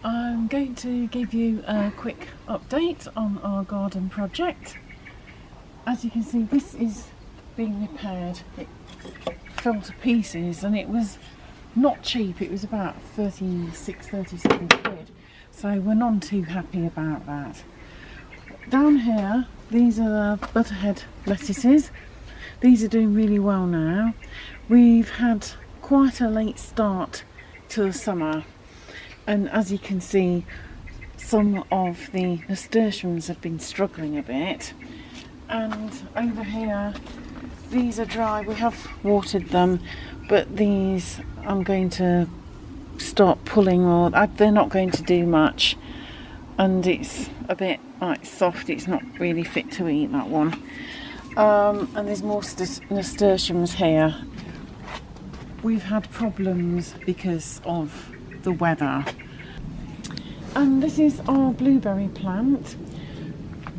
I'm going to give you a quick update on our garden project. As you can see, this is being repaired. It fell to pieces and it was not cheap. It was about 37 quid. So we're none too happy about that. Down here, these are the butterhead lettuces. These are doing really well now. We've had quite a late start to the summer. And as you can see, some of the nasturtiums have been struggling a bit. And over here, these are dry. We have watered them, but these I'm going to start pulling, or they're not going to do much. And it's a bit like soft. It's not really fit to eat, that one. And there's more nasturtiums here. We've had problems because of the weather. And this is our blueberry plant.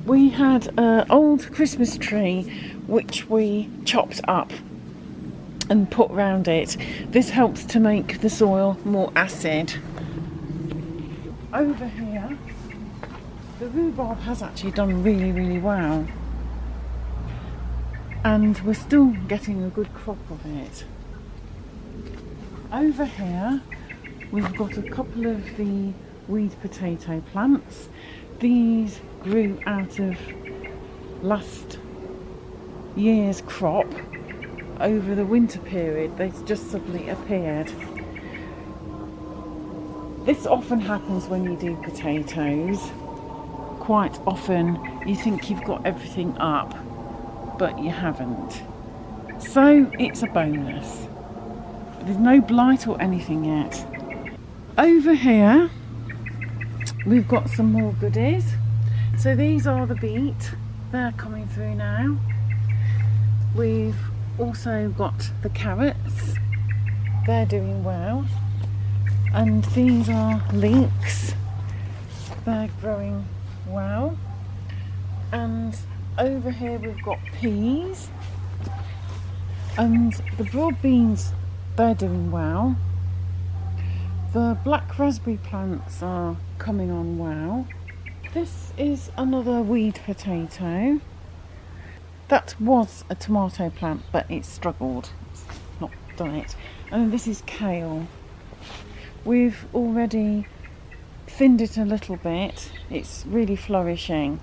We had an old Christmas tree which we chopped up and put round it. This helps to make the soil more acid. Over here, the rhubarb has actually done really well, and we're still getting a good crop of it. Over here, we've got a couple of the weed potato plants. These grew out of last year's crop. Over the winter period, they just suddenly appeared. This often happens when you do potatoes. Quite often you think you've got everything up, but you haven't. So it's a bonus. There's no blight or anything yet. Over here we've got some more goodies. So these are the beet. They're coming through now. We've also got the carrots. They're doing well. And these are leeks. They're growing well. And over here we've got peas. And the broad beans, they're doing well. The black raspberry plants are coming on well. This is another weed potato. That was a tomato plant, but it struggled. It's not done it. And this is kale. We've already thinned it a little bit. It's really flourishing.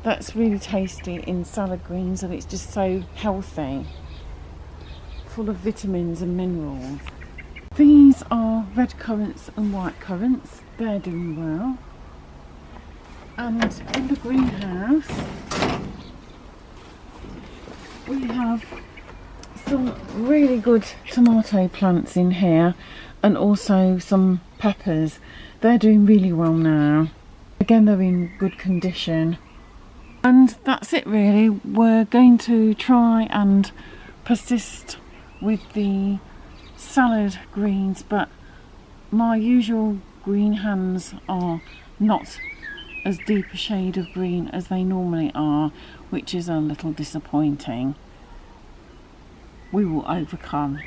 That's really tasty in salad greens, and it's just so healthy, full of vitamins and minerals. These are red currants and white currants. They're doing well. And in the greenhouse we have some really good tomato plants in here, and also some peppers. They're doing really well now. Again, they're in good condition. And that's it really. We're going to try and persist with the salad greens, but my usual green hands are not as deep a shade of green as they normally are, which is a little disappointing. We will overcome.